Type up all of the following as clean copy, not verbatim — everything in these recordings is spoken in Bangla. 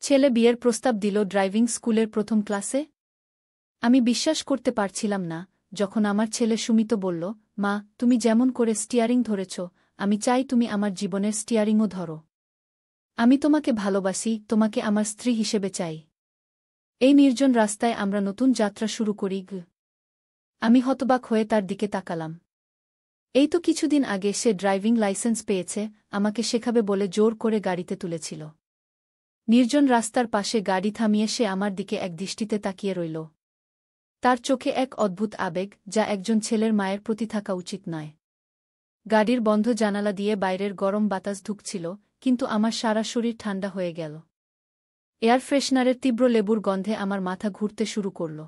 ছেলে বিয়ের প্রস্তাব দিল ড্রাইভিং স্কুলের প্রথম ক্লাসে। আমি বিশ্বাস করতে পারছিলাম না যখন আমার ছেলে সুমিত বলল, মা, তুমি যেমন করে স্টিয়ারিং ধরেছ, আমি চাই তুমি আমার জীবনের স্টিয়ারিংও ধরো। আমি তোমাকে ভালোবাসি, তোমাকে আমার স্ত্রী হিসেবে চাই। এই নির্জন রাস্তায় আমরা নতুন যাত্রা শুরু করি। আমি হতবাক হয়ে তার দিকে তাকালাম। এই তো কিছুদিন আগে সে ড্রাইভিং লাইসেন্স পেয়েছে, আমাকে শেখাবে বলে জোর করে গাড়িতে তুলেছিল। নির্জন রাস্তার পাশে গাড়ি থামিয়ে সে আমার দিকে এক দৃষ্টিতে তাকিয়ে রইল। তার চোখে এক অদ্ভুত আবেগ, যা একজন ছেলের মায়ের প্রতি থাকা উচিত নয়। গাড়ির বন্ধ জানালা দিয়ে বাইরের গরম বাতাস ঢুকছিল, কিন্তু আমার সারা শরীর ঠান্ডা হয়ে গেল। এয়ার ফ্রেশনারের তীব্র লেবুর গন্ধে আমার মাথা ঘুরতে শুরু করল।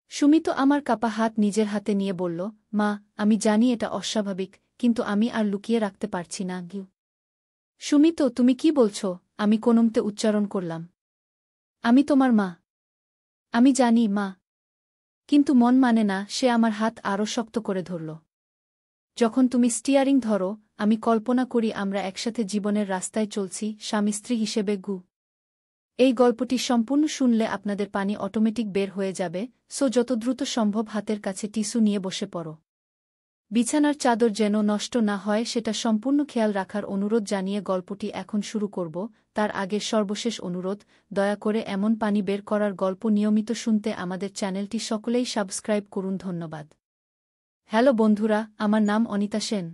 সুমিত আমার কাপা হাত নিজের হাতে নিয়ে বলল, মা, আমি জানি এটা অস্বাভাবিক, কিন্তু আমি আর লুকিয়ে রাখতে পারছি না। সুমিত, তুমি কি বলছ? আমি কোনমতে উচ্চারণ করলাম। আমি তোমার মা। আমি জানি, মা। কিন্তু মন মানে না। সে আমার হাত আরও শক্ত করে ধরল। যখন তুমি স্টিয়ারিং ধরো, আমি কল্পনা করি আমরা একসাথে জীবনের রাস্তায় চলছি, স্বামী স্ত্রী হিসেবে। এই গল্পটি সম্পূর্ণ শুনলে আপনাদের পানি অটোমেটিক বের হয়ে যাবে, সো যত দ্রুত সম্ভব হাতের কাছে টিস্যু নিয়ে বসে পড়ো। বিছানার চাদর যেন নষ্ট না হয় সেটা সম্পূর্ণ খেয়াল রাখার অনুরোধ জানিয়ে গল্পটি এখন শুরু করব। তার আগে সর্বশেষ অনুরোধ, দয়া করে এমন পানি বের করার গল্প নিয়মিত শুনতে আমাদের চ্যানেলটি সকলেই সাবস্ক্রাইব করুন। ধন্যবাদ। হ্যালো বন্ধুরা, আমার নাম অনিতা সেন।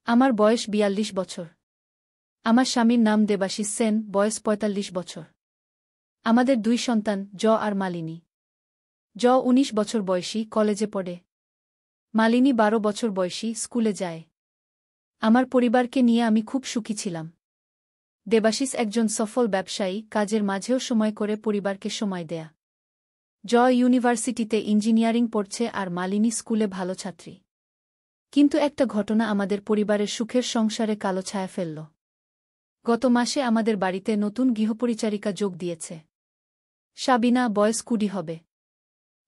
আমার বয়স ৪২ বছর। আমার স্বামীর নাম দেবাশিস সেন, বয়স ৪৫ বছর। আমাদের ২ সন্তান, আর মালিনী। ১৯ বছর বয়সী, কলেজে পড়ে। মালিনী ১২ বছর বয়সী, স্কুলে যায়। আমার পরিবারকে নিয়ে আমি খুব সুখী ছিলাম। দেবাশিস একজন সফল ব্যবসায়ী, কাজের মাঝেও সময় করে পরিবারকে সময় দেয়া। ইউনিভার্সিটিতে ইঞ্জিনিয়ারিং পড়ছে আর মালিনী স্কুলে ভালো ছাত্রী। কিন্তু একটা ঘটনা আমাদের পরিবারের সুখের সংসারে কালো ছায়া ফেলল। গত মাসে আমাদের বাড়িতে নতুন গৃহপরিচারিকা যোগ দিয়েছে। সাবিনা, বয়স ২০ হবে।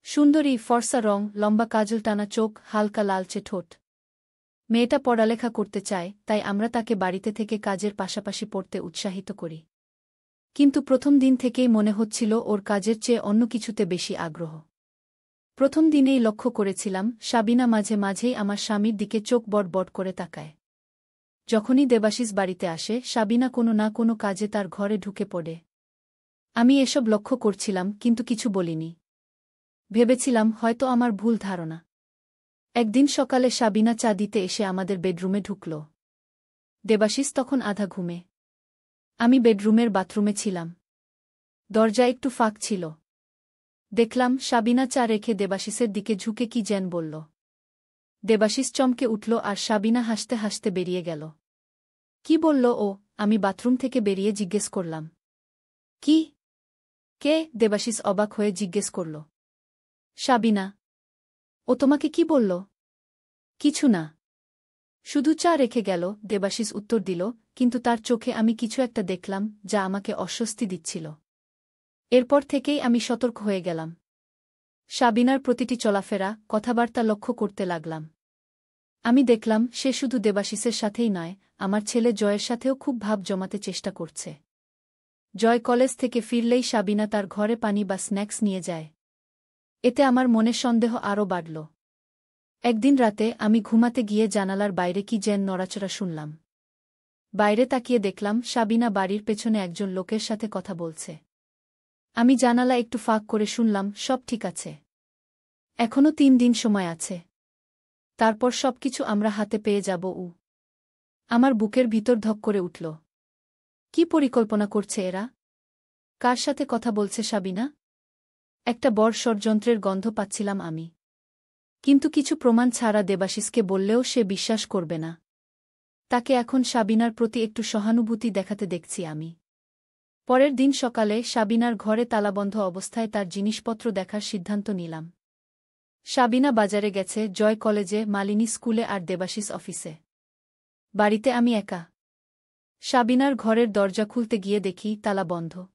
সুন্দরী, ফর্সা রং, লম্বা কাজল টানা চোখ, হালকা লালচে ঠোঁট। মেয়েটা পড়ালেখা করতে চায়, তাই আমরা তাকে বাড়িতে থেকে কাজের পাশাপাশি পড়তে উৎসাহিত করি। কিন্তু প্রথম দিন থেকেই মনে হচ্ছিল ওর কাজের চেয়ে অন্য কিছুতে বেশি আগ্রহ। প্রথম দিনেই লক্ষ্য করেছিলাম, সাবিনা মাঝে মাঝেই আমার স্বামীর দিকে চোখ বড় বড় করে তাকায়। যখনই দেবাশিস বাড়িতে আসে, সাবিনা কোনো না কোনো কাজে তার ঘরে ঢুকে পড়ে। আমি এসব লক্ষ্য করছিলাম, কিন্তু কিছু বলিনি। ভেবেছিলাম হয়তো আমার ভুল ধারণা। একদিন সকালে সাবিনা চা দিতে এসে আমাদের বেডরুমে ঢুকল। দেবাশিস তখন আধা ঘুমে। আমি বেডরুমের বাথরুমে ছিলাম। দরজা একটু ফাঁক ছিল। দেখলাম সাবিনা চা রেখে দেবাশিসের দিকে ঝুঁকে কি যেন বলল। দেবাশিস চমকে উঠল আর সাবিনা হাসতে হাসতে বেরিয়ে গেল। কি বলল ও? আমি বাথরুম থেকে বেরিয়ে জিজ্ঞেস করলাম। কি? কে? দেবাশিস অবাক হয়ে জিজ্ঞেস করল। সাবিনা। ও তোমাকে কি বলল? কিছু না। শুধু চা রেখে গেল, দেবাশিস উত্তর দিল, কিন্তু তার চোখে আমি কিছু একটা দেখলাম যা আমাকে অস্বস্তি দিচ্ছিল। এরপর থেকেই আমি সতর্ক হয়ে গেলাম। সাবিনার প্রতিটি চলাফেরা, কথাবার্তা লক্ষ্য করতে লাগলাম। আমি দেখলাম সে শুধু দেবাশিসের সাথেই নয়, আমার ছেলে জয়ের সাথেও খুব ভাব জমাতে চেষ্টা করছে। জয় কলেজ থেকে ফিরলেই সাবিনা তার ঘরে পানি বা স্ন্যাক্স নিয়ে যায়। এতে আমার মনে সন্দেহ আরও বাড়ল। একদিন রাতে আমি ঘুমাতে গিয়ে জানালার বাইরে কি যেন নড়াচড়া শুনলাম। বাইরে তাকিয়ে দেখলাম সাবিনা বাড়ির পেছনে একজন লোকের সাথে কথা বলছে। আমি জানালা একটু ফাঁক করে শুনলাম, সব ঠিক আছে। এখনো ৩ দিন সময় আছে। তারপর সবকিছু আমরা হাতে পেয়ে যাব। আমার বুকের ভিতর ধক করে উঠল। কি পরিকল্পনা করছে এরা? কার সাথে কথা বলছে সাবিনা? একটা বড় ষড়যন্ত্রের গন্ধ পাচ্ছিলাম আমি। কিন্তু কিছু প্রমাণ ছাড়া দেবাশিসকে বললেও সে বিশ্বাস করবে না। তাকে এখন সাবিনার প্রতি একটু সহানুভূতি দেখাতে দেখছি আমি। পরের দিন সকালে সাবিনার ঘরে তালাবন্ধ অবস্থায় তার জিনিসপত্র দেখার সিদ্ধান্ত নিলাম। সাবিনা বাজারে গেছে, জয় কলেজে, মালিনী স্কুলে আর দেবাশিস অফিসে। বাড়িতে আমি একা। সাবিনার ঘরের দরজা খুলতে গিয়ে দেখি তালা বন্ধ।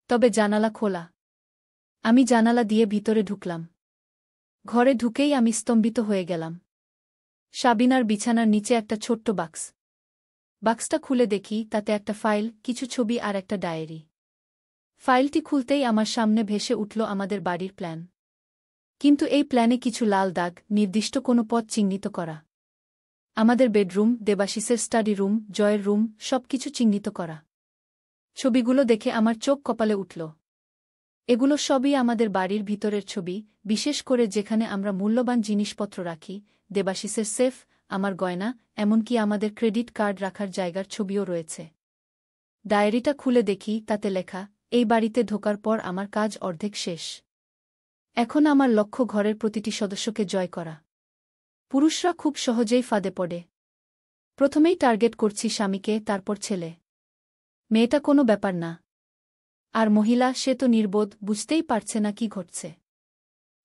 তবে জানালা খোলা। আমি জানালা দিয়ে ভিতরে ঢুকলাম। ঘরে ঢুকেই আমি স্তম্ভিত হয়ে গেলাম। সাবিনার বিছানার নিচে একটা ছোট্ট বাক্স। বাক্সটা খুলে দেখি তাতে একটা ফাইল, কিছু ছবি আর একটা ডায়েরি। ফাইলটি খুলতেই আমার সামনে ভেসে উঠল আমাদের বাড়ির প্ল্যান। কিন্তু এই প্ল্যানে কিছু লাল দাগ, নির্দিষ্ট কোনো পথ চিহ্নিত করা। আমাদের বেডরুম, দেবাশিসের স্টাডি রুম, জয়ের রুম, সবকিছু চিহ্নিত করা। ছবিগুলো দেখে আমার চোখ কপালে উঠল। এগুলো সবই আমাদের বাড়ির ভিতরের ছবি, বিশেষ করে যেখানে আমরা মূল্যবান জিনিসপত্র রাখি, দেবাশিসের সেফ, আমার গয়না, এমনকি আমাদের ক্রেডিট কার্ড রাখার জায়গার ছবিও রয়েছে। ডায়েরিটা খুলে দেখি, তাতে লেখা, এই বাড়িতে ঢোকার পর আমার কাজ অর্ধেক শেষ। এখন আমার লক্ষ্য ঘরের প্রতিটি সদস্যকে জয় করা। পুরুষরা খুব সহজেই ফাঁদে পড়ে। প্রথমেই টার্গেট করছি স্বামীকে, তারপর ছেলে। মেয়েটা কোনো ব্যাপার না। আর মহিলা, সে তো নির্বোধ, বুঝতেই পারছে না কি ঘটছে।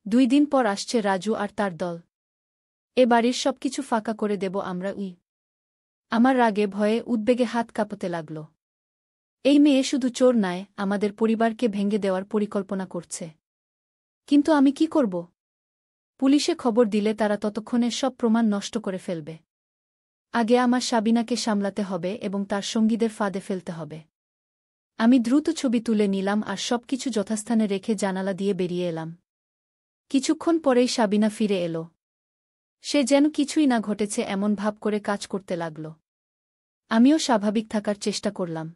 2 দিন পর আসছে রাজু আর তার দল। এ বাড়ির সবকিছু ফাঁকা করে দেব আমরা। আমার রাগে ভয়ে উদ্বেগে হাত কাঁপতে লাগল। এই মেয়ে শুধু চোর নয়, আমাদের পরিবারকে ভেঙে দেওয়ার পরিকল্পনা করছে। কিন্তু আমি কি করব? পুলিশে খবর দিলে তারা ততক্ষণে সব প্রমাণ নষ্ট করে ফেলবে। আগে আমার সাবিনাকে সামলাতে হবে এবং তার সঙ্গীদের ফাঁদে ফেলতে হবে। আমি দ্রুত ছবি তুলে নিলাম আর সবকিছু যথাস্থানে রেখে জানালা দিয়ে বেরিয়ে এলাম। কিছুক্ষণ পরেই সাবিনা ফিরে এলো। সে যেন কিছুই না ঘটেছে এমন ভাব করে কাজ করতে লাগল। আমিও স্বাভাবিক থাকার চেষ্টা করলাম।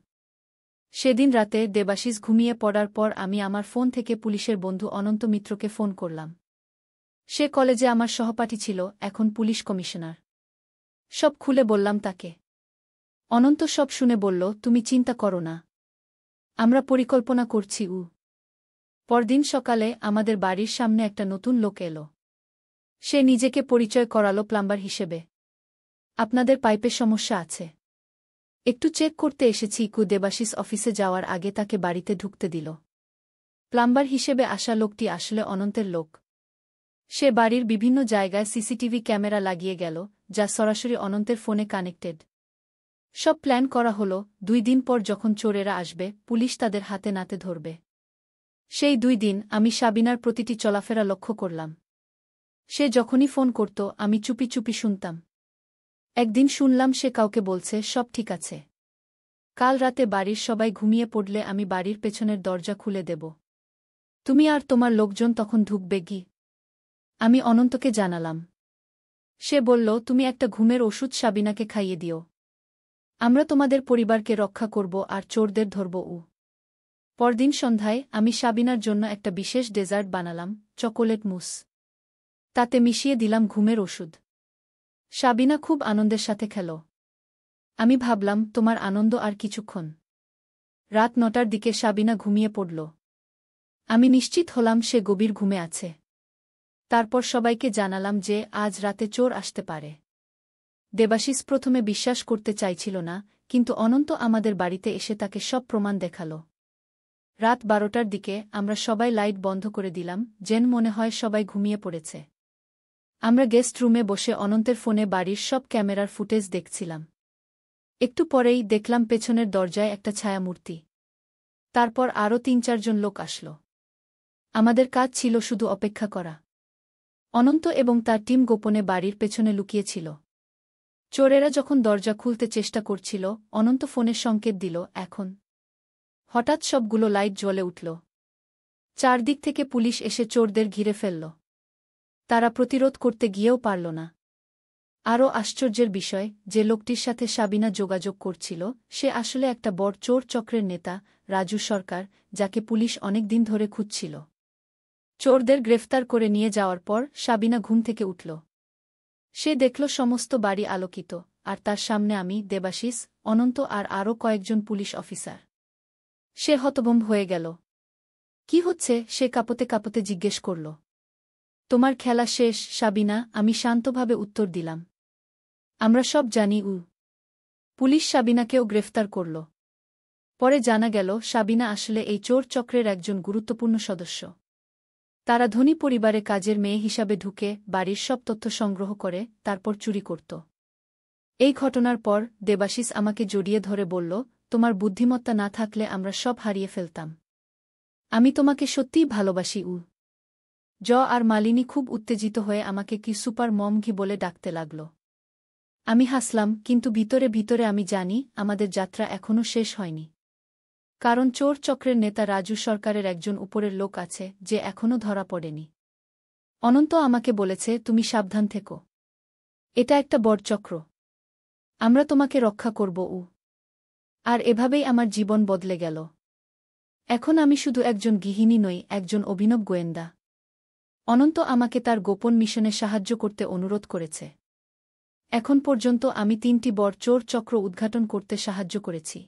সেদিন রাতে দেবাশিস ঘুমিয়ে পড়ার পর আমি আমার ফোন থেকে পুলিশের বন্ধু অনন্ত মিত্রকে ফোন করলাম। সে কলেজে আমার সহপাঠী ছিল, এখন পুলিশ কমিশনার। সব খুলে বললাম তাকে। অনন্ত সব শুনে বলল, তুমি চিন্তা করো না, আমরা পরিকল্পনা করছি। পরদিন সকালে আমাদের বাড়ির সামনে একটা নতুন লোক এলো। সে নিজেকে পরিচয় করালো প্লাম্বার হিসেবে। আপনাদের পাইপে সমস্যা আছে, একটু চেক করতে এসেছি। দেবাশিস অফিসে যাওয়ার আগে তাকে বাড়িতে ঢুকতে দিল। প্লাম্বার হিসেবে আসা লোকটি আসলে অনন্তের লোক। সে বাড়ির বিভিন্ন জায়গায় সিসিটিভি ক্যামেরা লাগিয়ে গেল, যা সরাসরি অনন্তের ফোনে কানেক্টেড। সব প্ল্যান করা হলো, 2 দিন পর যখন চোরেরা আসবে, পুলিশ তাদের হাতে নাতে ধরবে। সেই 2 দিন আমি সাবিনার প্রতিটি চলাফেরা লক্ষ্য করলাম। সে যখনই ফোন করত, আমি চুপি চুপি শুনতাম। একদিন শুনলাম সে কাউকে বলছে, সব ঠিক আছে, কাল রাতে বাড়ির সবাই ঘুমিয়ে পড়লে আমি বাড়ির পেছনের দরজা খুলে দেব। তুমি আর তোমার লোকজন তখন ঢুকবে কি? আমি অনন্তকে জানালাম। সে বলল, তুমি একটা ঘুমের ওষুধ সাবিনাকে খাইয়ে দিও। আমরা তোমাদের পরিবারকে রক্ষা করব আর চোরদের ধরব। পরদিন সন্ধ্যায় আমি সাবিনার জন্য একটা বিশেষ ডেজার্ট বানালাম, চকোলেট মুস। তাতে মিশিয়ে দিলাম ঘুমের ওষুধ। সাবিনা খুব আনন্দের সাথে খেল। আমি ভাবলাম, তোমার আনন্দ আর কিছুক্ষণ। রাত 9টার দিকে সাবিনা ঘুমিয়ে পড়ল। আমি নিশ্চিত হলাম সে গভীর ঘুমে আছে। তারপর সবাইকে জানালাম যে আজ রাতে চোর আসতে পারে। দেবাশিস প্রথমে বিশ্বাস করতে চাইছিল না, কিন্তু অনন্ত আমাদের বাড়িতে এসে তাকে সব প্রমাণ দেখাল। রাত 12টার দিকে আমরা সবাই লাইট বন্ধ করে দিলাম, যেন মনে হয় সবাই ঘুমিয়ে পড়েছে। আমরা গেস্ট রুমে বসে অনন্তের ফোনে বাড়ির সব ক্যামেরার ফুটেজ দেখছিলাম। একটু পরেই দেখলাম পেছনের দরজায় একটা ছায়ামূর্তি। তারপর আরও 3-4 জন লোক আসল। আমাদের কাজ ছিল শুধু অপেক্ষা করা। অনন্ত এবং তার টিম গোপনে বাড়ির পেছনে লুকিয়েছিল। চোরেরা যখন দরজা খুলতে চেষ্টা করছিল, অনন্ত ফোনের সংকেত দিল, এখন। হঠাৎ সবগুলো লাইট জ্বলে উঠল। চারদিক থেকে পুলিশ এসে চোরদের ঘিরে ফেলল। তারা প্রতিরোধ করতে গিয়েও পারল না। আরও আশ্চর্যের বিষয়, যে লোকটির সাথে সাবিনা যোগাযোগ করছিল, সে আসলে একটা বড় চোর চক্রের নেতা, রাজু সরকার, যাকে পুলিশ অনেক দিন ধরে খুঁজছিল। চোরদের গ্রেফতার করে নিয়ে যাওয়ার পর সাবিনা ঘুম থেকে উঠল। সে দেখল সমস্ত বাড়ি আলোকিত, আর তার সামনে আমি, দেবাশিস, অনন্ত আর আরও কয়েকজন পুলিশ অফিসার। সে হতভম্ব হয়ে গেল। কি হচ্ছে? সে কাঁপতে কাঁপতে জিজ্ঞেস করল। তোমার খেলা শেষ, সাবিনা, আমি শান্তভাবে উত্তর দিলাম। আমরা সব জানি। পুলিশ সাবিনাকেও গ্রেফতার করল। পরে জানা গেল সাবিনা আসলে এই চোর চক্রের একজন গুরুত্বপূর্ণ সদস্য। তারা ধনী পরিবারে কাজের মেয়ে হিসাবে ঢুকে বাড়ির সব তথ্য সংগ্রহ করে তারপর চুরি করত। এই ঘটনার পর দেবাশিস আমাকে জড়িয়ে ধরে বলল, তোমার বুদ্ধিমত্তা না থাকলে আমরা সব হারিয়ে ফেলতাম। আমি তোমাকে সত্যিই ভালোবাসি। আর মালিনী খুব উত্তেজিত হয়ে আমাকে কি সুপার মম ঘি বলে ডাকতে লাগল। আমি হাসলাম, কিন্তু ভিতরে ভিতরে আমি জানি আমাদের যাত্রা এখনও শেষ হয়নি। কারণ চোর চক্রের নেতা রাজু সরকারের একজন উপরের লোক আছে যে এখনও ধরা পড়েনি। অনন্ত আমাকে বলেছে তুমি সাবধান থেকো। এটা একটা বড় চক্র। আমরা তোমাকে রক্ষা করব। আর এভাবেই আমার জীবন বদলে গেল। এখন আমি শুধু একজন গৃহিণী নই, একজন অভিনব গোয়েন্দা। অনন্ত আমাকে তার গোপন মিশনে সাহায্য করতে অনুরোধ করেছে। এখন পর্যন্ত আমি 3টি বড় চোর চক্র উদ্ঘাটন করতে সাহায্য করেছি।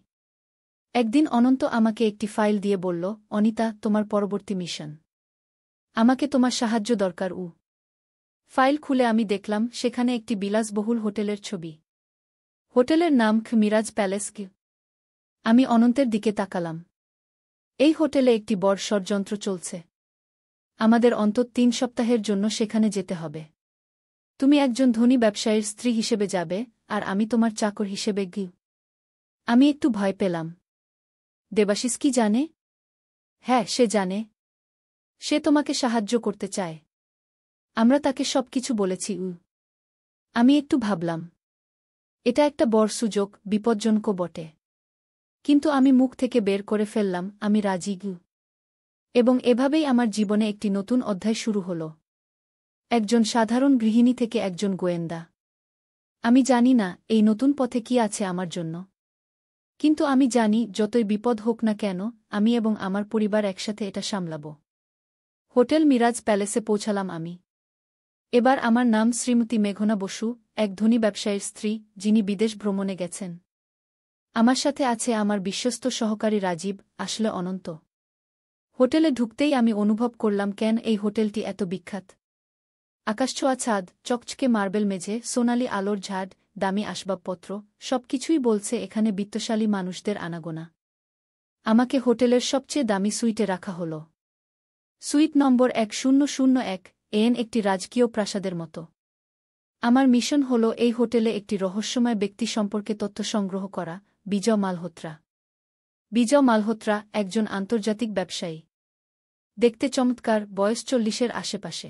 একদিন অনন্ত আমাকে একটি ফাইল দিয়ে বলল, অনিতা, তোমার পরবর্তী মিশন। আমাকে তোমার সাহায্য দরকার। ফাইল খুলে আমি দেখলাম সেখানে একটি বিলাসবহুল হোটেলের ছবি। হোটেলের নাম মিরাজ প্যালেস। আমি অনন্তের দিকে তাকালাম। এই হোটেলে একটি বড় ষড়যন্ত্র চলছে। আমাদের অন্তত 3 সপ্তাহের জন্য সেখানে যেতে হবে। তুমি একজন ধনী ব্যবসায়ীর স্ত্রী হিসেবে যাবে, আর আমি তোমার চাকর হিসেবে গিয়ে। আমি একটু ভয় পেলাম। দেবাশিস কি জানে? হ্যাঁ, সে জানে। সে তোমাকে সাহায্য করতে চায়। আমরা তাকে সবকিছু বলেছি। আমি একটু ভাবলাম, এটা একটা বড় সুযোগ, বিপজ্জনকও বটে। কিন্তু আমি মুখ থেকে বের করে ফেললাম, আমি রাজি। এবং এভাবেই আমার জীবনে একটি নতুন অধ্যায় শুরু হল। একজন সাধারণ গৃহিণী থেকে একজন গোয়েন্দা। আমি জানি না এই নতুন পথে কি আছে আমার জন্য। কিন্তু আমি জানি যতই বিপদ হোক না কেন, আমি এবং আমার পরিবার একসাথে এটা সামলাব। হোটেল মিরাজ প্যালেসে পৌঁছালাম আমি। এবার আমার নাম শ্রীমতী মেঘনা বসু, এক ধনী ব্যবসায়ীর স্ত্রী, যিনি বিদেশ ভ্রমণে গেছেন। আমার সাথে আছে আমার বিশ্বস্ত সহকারী রাজীব, আসলে অনন্ত। হোটেলে ঢুকতেই আমি অনুভব করলাম কেন এই হোটেলটি এত বিখ্যাত। আকাশছোঁয়া ছাদ, চকচকে মার্বেল মেঝে, সোনালি আলোর ঝাড়, দামি আসবাবপত্র, সবকিছুই বলছে এখানে বিত্তশালী মানুষদের আনাগোনা। আমাকে হোটেলের সবচেয়ে দামি সুইটে রাখা হল। সুইট নম্বর 1001, একটি রাজকীয় প্রাসাদের মতো। আমার মিশন হল এই হোটেলে একটি রহস্যময় ব্যক্তি সম্পর্কে তথ্য সংগ্রহ করা, বিজয় মালহোত্রা। বিজয় মালহোত্রা একজন আন্তর্জাতিক ব্যবসায়ী। দেখতে চমৎকার, বয়স 40-এর আশেপাশে।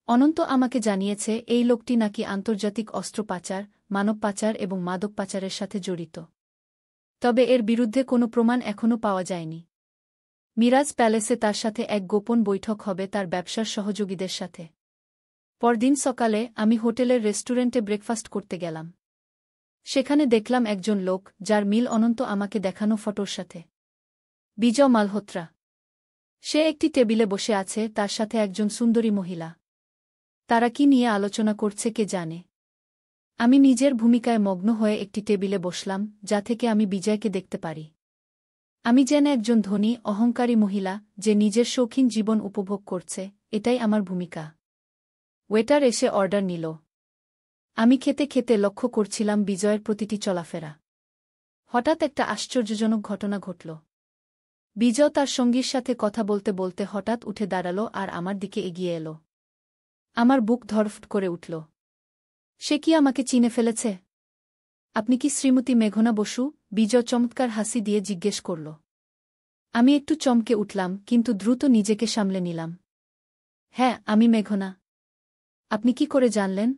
অনন্ত আমাকে জানিয়েছে এই লোকটি নাকি আন্তর্জাতিক অস্ত্র পাচার, মানব পাচার এবং মাদক পাচারের সাথে জড়িত। তবে এর বিরুদ্ধে কোনো প্রমাণ এখনও পাওয়া যায়নি। মিরাজ প্যালেসে তার সাথে এক গোপন বৈঠক হবে তার ব্যবসার সহযোগীদের সাথে। পরদিন সকালে আমি হোটেলের রেস্টুরেন্টে ব্রেকফাস্ট করতে গেলাম। সেখানে দেখলাম একজন লোক, যার মিল অনন্ত আমাকে দেখানো ফটোর সাথে। বিজয় মালহোত্রা। সে একটি টেবিলে বসে আছে, তার সাথে একজন সুন্দরী মহিলা। তারা কি নিয়ে আলোচনা করছে কে জানে। আমি নিজের ভূমিকায় মগ্ন হয়ে একটি টেবিলে বসলাম, যা থেকে আমি বিজয়কে দেখতে পারি। আমি যেন একজন ধনী, অহংকারী মহিলা, যে নিজের শৌখিন জীবন উপভোগ করছে, এটাই আমার ভূমিকা। ওয়েটার এসে অর্ডার নিল। আমি খেতে খেতে লক্ষ্য করছিলাম বিজয়ের প্রতিটি চলাফেরা। হঠাৎ একটা আশ্চর্যজনক ঘটনা ঘটল। বিজয় তার সঙ্গীর সাথে কথা বলতে বলতে হঠাৎ উঠে দাঁড়াল আর আমার দিকে এগিয়ে এল। আমার বুক ধড়ফড় করে উঠল। সে কি আমাকে চিনে ফেলেছে? আপনি কি শ্রীমতী মেঘনা বসু? বিজয় চমৎকার হাসি দিয়ে জিজ্ঞেস করল। আমি একটু চমকে উঠলাম, কিন্তু দ্রুত নিজেকে সামলে নিলাম। হ্যাঁ, আমি মেঘনা। আপনি কি করে জানলেন?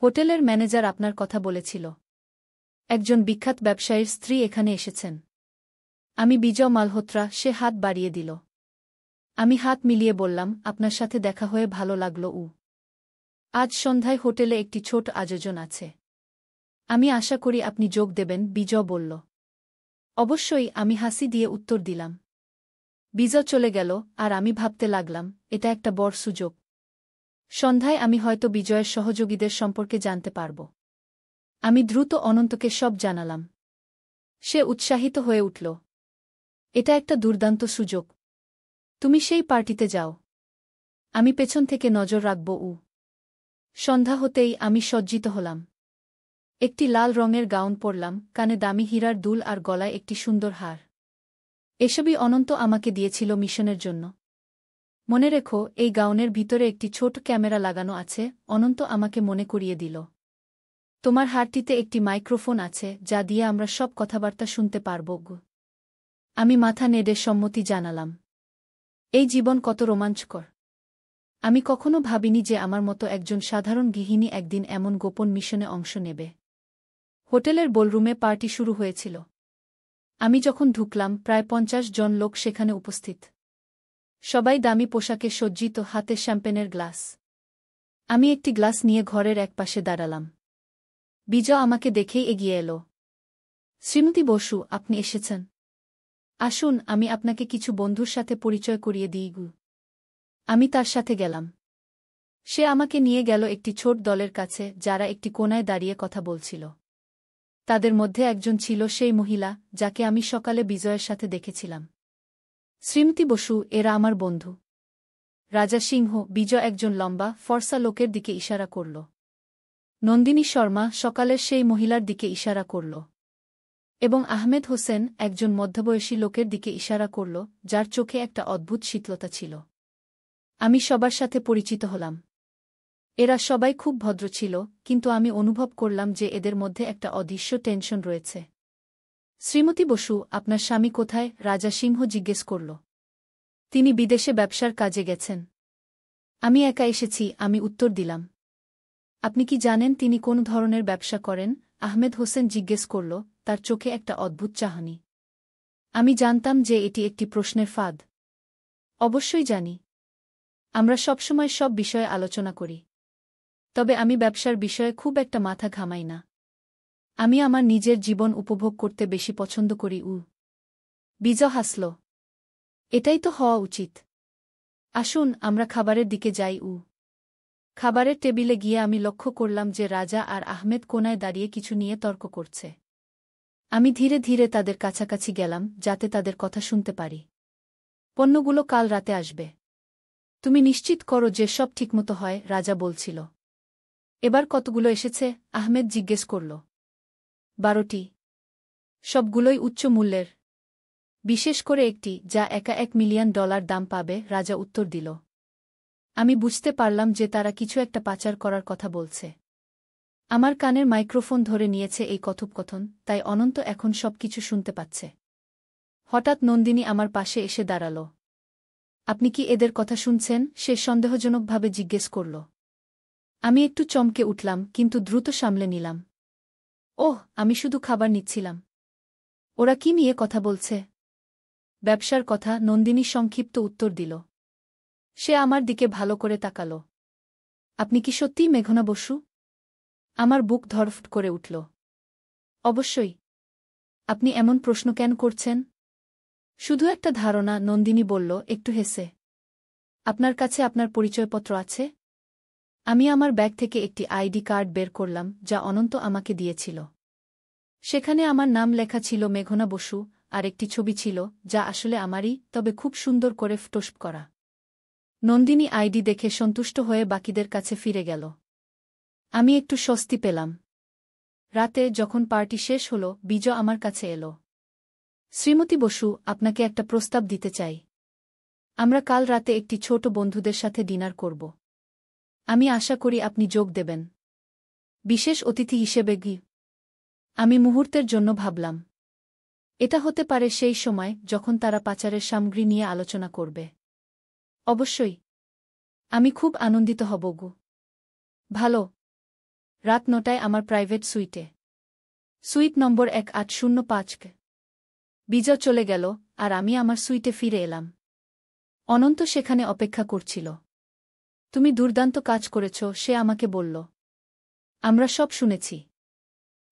হোটেলের ম্যানেজার আপনার কথা বলেছিল। একজন বিখ্যাত ব্যবসায়ীর স্ত্রী এখানে এসেছেন। আমি বিজয় মালহোত্রা। সে হাত বাড়িয়ে দিল। আমি হাত মিলিয়ে বললাম, আপনার সাথে দেখা হয়ে ভালো লাগল। আজ সন্ধ্যায় হোটেলে একটি ছোট আয়োজন আছে। আমি আশা করি আপনি যোগ দেবেন, বিজয় বলল। অবশ্যই, আমি হাসি দিয়ে উত্তর দিলাম। বিজয় চলে গেল, আর আমি ভাবতে লাগলাম, এটা একটা বড় সুযোগ। সন্ধ্যায় আমি হয়তো বিজয়ের সহযোগীদের সম্পর্কে জানতে পারব। আমি দ্রুত অনন্তকে সব জানালাম। সে উৎসাহিত হয়ে উঠল। এটা একটা দুর্দান্ত সুযোগ। তুমি সেই পার্টিতে যাও। আমি পেছন থেকে নজর রাখব। সন্ধ্যা হতেই আমি সজ্জিত হলাম। একটি লাল রঙের গাউন পরলাম, কানে দামি হীরার দুল আর গলায় একটি সুন্দর হার। এসবই অনন্ত আমাকে দিয়েছিল মিশনের জন্য। মনে রেখো, এই গাউনের ভিতরে একটি ছোট ক্যামেরা লাগানো আছে, অনন্ত আমাকে মনে করিয়ে দিল। তোমার হারটিতে একটি মাইক্রোফোন আছে, যা দিয়ে আমরা সব কথাবার্তা শুনতে পারব। আমি মাথা নেড়ে সম্মতি জানালাম। এই জীবন কত রোমাঞ্চকর! আমি কখনো ভাবিনি যে আমার মতো একজন সাধারণ গৃহিণী একদিন এমন গোপন মিশনে অংশ নেবে। হোটেলের বলরুমে পার্টি শুরু হয়েছিল। আমি যখন ঢুকলাম প্রায় 50 জন লোক সেখানে উপস্থিত। সবাই দামি পোশাকে সজ্জিত, হাতে শ্যাম্পেনের গ্লাস। আমি একটি গ্লাস নিয়ে ঘরের একপাশে দাঁড়ালাম। বিজয় আমাকে দেখেই এগিয়ে এলো। শ্রীমতী বসু, আপনি এসেছেন। আসুন, আমি আপনাকে কিছু বন্ধুর সাথে পরিচয় করিয়ে দিই। আমি তার সাথে গেলাম। সে আমাকে নিয়ে গেল একটি ছোট দলের কাছে, যারা একটি কোণায় দাঁড়িয়ে কথা বলছিল। তাদের মধ্যে একজন ছিল সেই মহিলা যাকে আমি সকালে বিজয়ের সাথে দেখেছিলাম। শ্রীমতী বসু, এরা আমার বন্ধু। রাজা সিংহ। বিজয় একজন লম্বা ফর্সা লোকের দিকে ইশারা করল। নন্দিনী শর্মা সকালের সেই মহিলার দিকে ইশারা করল। এবং আহমেদ হোসেন একজন মধ্যবয়সী লোকের দিকে ইশারা করল, যার চোখে একটা অদ্ভুত শীতলতা ছিল। আমি সবার সাথে পরিচিত হলাম। এরা সবাই খুব ভদ্র ছিল, কিন্তু আমি অনুভব করলাম যে এদের মধ্যে একটা অদৃশ্য টেনশন রয়েছে। শ্রীমতী বসু, আপনার স্বামী কোথায়? রাজা সিংহ জিজ্ঞেস করল। তিনি বিদেশে ব্যবসার কাজে গেছেন। আমি একা এসেছি, আমি উত্তর দিলাম। আপনি কি জানেন তিনি কোন ধরনের ব্যবসা করেন? আহমেদ হোসেন জিজ্ঞেস করল, তার চোখে একটা অদ্ভুত চাহনি। আমি জানতাম যে এটি একটি প্রশ্নের ফাঁদ। অবশ্যই জানি। আমরা সবসময় সব বিষয়ে আলোচনা করি। তবে আমি ব্যবসার বিষয়ে খুব একটা মাথা ঘামাই না। আমি আমার নিজের জীবন উপভোগ করতে বেশি পছন্দ করি। বিজয় হাসল। এটাই তো হওয়া উচিত। আসুন, আমরা খাবারের দিকে যাই। খাবারের টেবিলে গিয়ে আমি লক্ষ্য করলাম যে রাজা আর আহমেদ কোণায় দাঁড়িয়ে কিছু নিয়ে তর্ক করছে। আমি ধীরে ধীরে তাদের কাছাকাছি গেলাম, যাতে তাদের কথা শুনতে পারি। পণ্যগুলো কাল রাতে আসবে। তুমি নিশ্চিত করো যে সব ঠিকমতো হয়, রাজা বলছিল। এবার কতগুলো এসেছে? আহমেদ জিজ্ঞেস করল। 12টি। সবগুলোই উচ্চ মূল্যের। বিশেষ করে একটি, যা একা $1 মিলিয়ন দাম পাবে, রাজা উত্তর দিল। আমি বুঝতে পারলাম যে তারা কিছু একটা পাচার করার কথা বলছে। আমার কানের মাইক্রোফোন ধরে নিয়েছে এই কথোপকথন, তাই অনন্ত এখন সবকিছু শুনতে পাচ্ছে। হঠাৎ নন্দিনী আমার পাশে এসে দাঁড়াল। আপনি কি এদের কথা শুনছেন? সে সন্দেহজনকভাবে জিজ্ঞেস করল। আমি একটু চমকে উঠলাম, কিন্তু দ্রুত সামলে নিলাম। ওহ, আমি শুধু খাবার নিচ্ছিলাম। ওরা কি নিয়ে কথা বলছে? ব্যবসার কথা, নন্দিনী সংক্ষিপ্ত উত্তর দিল। সে আমার দিকে ভালো করে তাকাল। আপনি কি সত্যিই মেঘনা বসু? আমার বুক ধড়ফড় করে উঠল। অবশ্যই। আপনি এমন প্রশ্ন কেন করছেন? শুধু একটা ধারণা, নন্দিনী বলল একটু হেসে। আপনার কাছে আপনার পরিচয়পত্র আছে? আমি আমার ব্যাগ থেকে একটি আইডি কার্ড বের করলাম, যা অনন্ত আমাকে দিয়েছিল। সেখানে আমার নাম লেখা ছিল মেঘনা বসু, আর একটি ছবি ছিল, যা আসলে আমারই, তবে খুব সুন্দর করে ফটোশপ করা। নন্দিনী আইডি দেখে সন্তুষ্ট হয়ে বাকিদের কাছে ফিরে গেল। আমি একটু স্বস্তি পেলাম। রাতে যখন পার্টি শেষ হল, বিজয় আমার কাছে এলো। শ্রীমতী বসু, আপনাকে একটা প্রস্তাব দিতে চাই। আমরা কাল রাতে একটি ছোট বন্ধুদের সাথে ডিনার করব। আমি আশা করি আপনি যোগ দেবেন। বিশেষ অতিথি হিসেবে। আমি মুহূর্তের জন্য ভাবলাম। এটা হতে পারে সেই সময় যখন তারা পাচারের সামগ্রী নিয়ে আলোচনা করবে। অবশ্যই। আমি খুব আনন্দিত হব। ভালো। রাত 9টায় আমার প্রাইভেট সুইটে। সুইট নম্বর 1805। বিজয় চলে গেল, আর আমি আমার সুইটে ফিরে এলাম। অনন্ত সেখানে অপেক্ষা করছিল। তুমি দুর্দান্ত কাজ করেছ, সে আমাকে বলল। আমরা সব শুনেছি।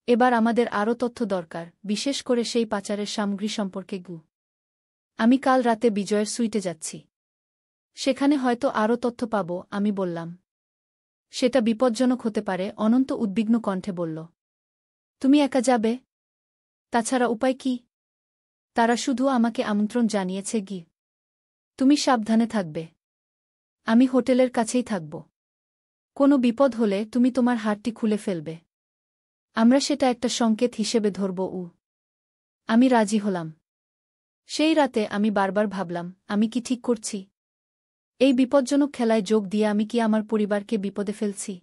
এবার আমাদের আরও তথ্য দরকার, বিশেষ করে সেই পাচারের সামগ্রী সম্পর্কে। আমি কাল রাতে বিজয়ের সুইটে যাচ্ছি। সেখানে হয়তো আরও তথ্য পাব, আমি বললাম। সেটা বিপজ্জনক হতে পারে, অনন্ত উদ্বিগ্ন কণ্ঠে বলল। তুমি একা যাবে? তাছাড়া উপায় কি? তারা শুধু আমাকে আমন্ত্রণ জানিয়েছে। তুমি সাবধানে থাকবে। আমি হোটেলের কাছেই থাকব। কোনো বিপদ হলে তুমি তোমার হাতটি খুলে ফেলবে। আমরা সেটা একটা সংকেত হিসেবে ধরব। আমি রাজি হলাম। সেই রাতে আমি বারবার ভাবলাম, আমি কি ঠিক করছি? এই বিপজ্জনক খেলায় যোগ দিয়ে আমি কি আমার পরিবারকে বিপদে ফেলছি?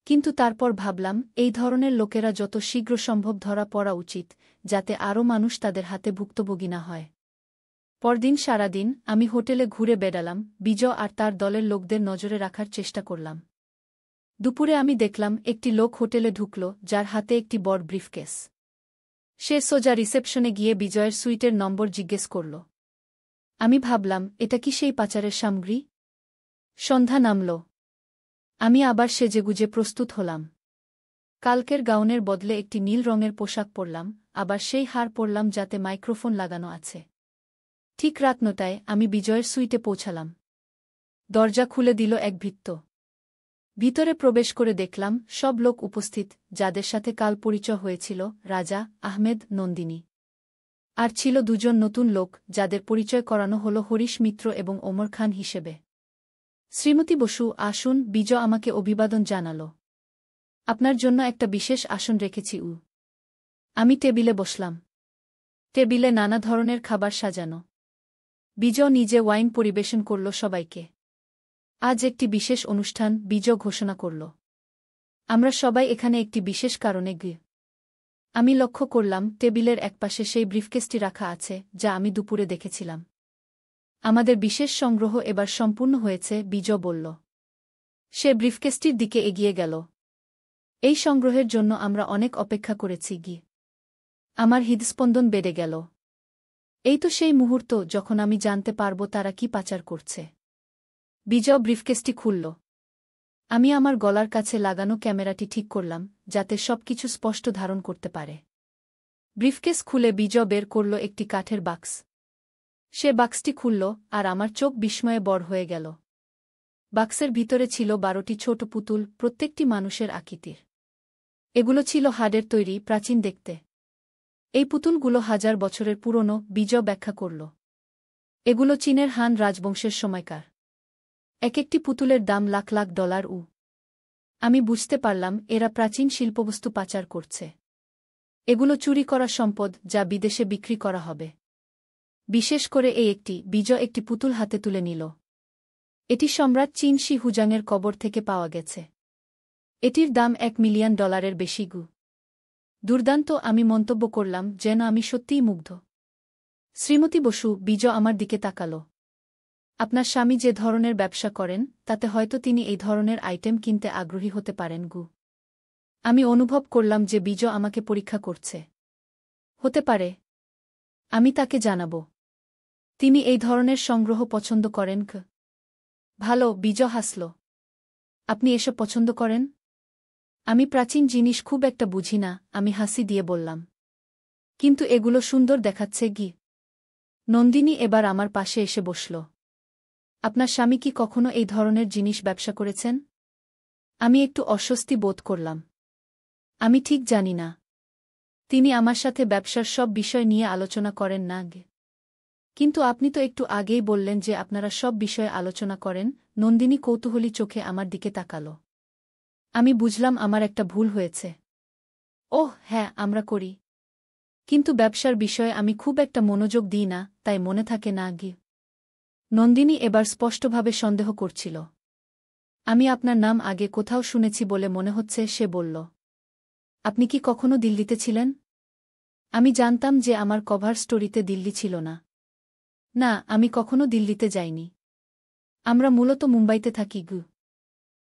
কিন্তু তারপর ভাবলাম, এই ধরনের লোকেরা যত শীঘ্র সম্ভব ধরা পড়া উচিত, যাতে আরও মানুষ তাদের হাতে ভুক্তভোগী না হয়। পরদিন সারাদিন আমি হোটেলে ঘুরে বেড়ালাম, বিজয় আর তার দলের লোকদের নজরে রাখার চেষ্টা করলাম। দুপুরে আমি দেখলাম একটি লোক হোটেলে ঢুকল, যার হাতে একটি বড় ব্রিফকেস। সে সোজা রিসেপশনে গিয়ে বিজয়ের সুইটের নম্বর জিজ্ঞেস করল। আমি ভাবলাম, এটা কি সেই পাচারের সামগ্রী? সন্ধ্যা নামল। আমি আবার সেজেগুজে প্রস্তুত হলাম। কালকের গাউনের বদলে একটি নীল রঙের পোশাক পরলাম, আবার সেই হার পরলাম যাতে মাইক্রোফোন লাগানো আছে। ঠিক রাত 9টায় আমি বিজয়ের সুইটে পৌঁছালাম। দরজা খুলে দিল এক ভৃত্য। ভিতরে প্রবেশ করে দেখলাম সব লোক উপস্থিত, যাদের সাথে কাল পরিচয় হয়েছিল, রাজা, আহমেদ, নন্দিনী। আর ছিল দুজন নতুন লোক, যাদের পরিচয় করানো হল হরিশ মিত্র এবং ওমর খান হিসেবে। শ্রীমতী বসু, আসুন। বিজয় আমাকে অভিবাদন জানাল। আপনার জন্য একটা বিশেষ আসন রেখেছি। আমি টেবিলে বসলাম। টেবিলে নানা ধরনের খাবার সাজানো। বিজয় নিজে ওয়াইন পরিবেশন করল সবাইকে। আজ একটি বিশেষ অনুষ্ঠান, বিজয় ঘোষণা করল। আমরা সবাই এখানে একটি বিশেষ কারণে গিয়ে। আমি লক্ষ্য করলাম টেবিলের একপাশে সেই ব্রিফকেসটি রাখা আছে, যা আমি দুপুরে দেখেছিলাম। আমাদের বিশেষ সংগ্রহ এবার সম্পূর্ণ হয়েছে, বিজয় বলল। সে ব্রিফকেসটির দিকে এগিয়ে গেল। এই সংগ্রহের জন্য আমরা অনেক অপেক্ষা করেছি। আমার হৃদস্পন্দন বেড়ে গেল। এই তো সেই মুহূর্ত যখন আমি জানতে পারব তারা কি পাচার করছে। বিজয় ব্রিফকেসটি খুলল। আমি আমার গলার কাছে লাগানো ক্যামেরাটি ঠিক করলাম, যাতে সবকিছু স্পষ্ট ধারণ করতে পারে। ব্রিফকেস খুলে বিজয় বের করল একটি কাঠের বাক্স। সে বাক্সটি খুলল, আর আমার চোখ বিস্ময়ে বড় হয়ে গেল। বাক্সের ভিতরে ছিল 12টি ছোট পুতুল, প্রত্যেকটি মানুষের আকৃতির। এগুলো ছিল হাড়ের তৈরি, প্রাচীন দেখতে। এই পুতুলগুলো 1000 বছরের পুরনো, বিজয় ব্যাখ্যা করল। এগুলো চীনের হান রাজবংশের সময়কার। এক একটি পুতুলের দাম লাখ লাখ ডলার। আমি বুঝতে পারলাম এরা প্রাচীন শিল্পবস্তু পাচার করছে। এগুলো চুরি করা সম্পদ, যা বিদেশে বিক্রি করা হবে। বিশেষ করে এই একটি। বিজয় একটি পুতুল হাতে তুলে নিল। এটি সম্রাট চীন শি হুজাংয়ের কবর থেকে পাওয়া গেছে। এটির দাম $1 মিলিয়ন বেশি। দুর্দান্ত, আমি মন্তব্য করলাম, যেন আমি সত্যিই মুগ্ধ। শ্রীমতী বসু, বিজয় আমার দিকে তাকাল। আপনার স্বামী যে ধরনের ব্যবসা করেন, তাতে হয়তো তিনি এই ধরনের আইটেম কিনতে আগ্রহী হতে পারেন। আমি অনুভব করলাম যে বিজয় আমাকে পরীক্ষা করছে। হতে পারে। আমি তাকে জানাব। তিনি এই ধরনের সংগ্রহ পছন্দ করেন। ভালো, বিজয় হাসল। আপনি এসব পছন্দ করেন? আমি প্রাচীন জিনিস খুব একটা বুঝি না, আমি হাসি দিয়ে বললাম। কিন্তু এগুলো সুন্দর দেখাচ্ছে। নন্দিনী এবার আমার পাশে এসে বসল। আপনার স্বামী কি কখনো এই ধরনের জিনিস ব্যবসা করেছেন? আমি একটু অস্বস্তি বোধ করলাম। আমি ঠিক জানি না। তিনি আমার সাথে ব্যবসার সব বিষয় নিয়ে আলোচনা করেন না। কিন্তু আপনি তো একটু আগেই বললেন যে আপনারা সব বিষয়ে আলোচনা করেন। নন্দিনী কৌতূহলী চোখে আমার দিকে তাকাল। আমি বুঝলাম আমার একটা ভুল হয়েছে। ওহ হ্যাঁ, আমরা করি। কিন্তু ব্যবসার বিষয়ে আমি খুব একটা মনোযোগ দিই না, তাই মনে থাকে না। নন্দিনী এবার স্পষ্টভাবে সন্দেহ করছিল। আমি আপনার নাম আগে কোথাও শুনেছি বলে মনে হচ্ছে, সে বলল। আপনি কি কখনো দিল্লিতে ছিলেন? আমি জানতাম যে আমার কভার স্টোরিতে দিল্লি ছিল না। না, আমি কখনো দিল্লিতে যাইনি। আমরা মূলত মুম্বাইতে থাকি।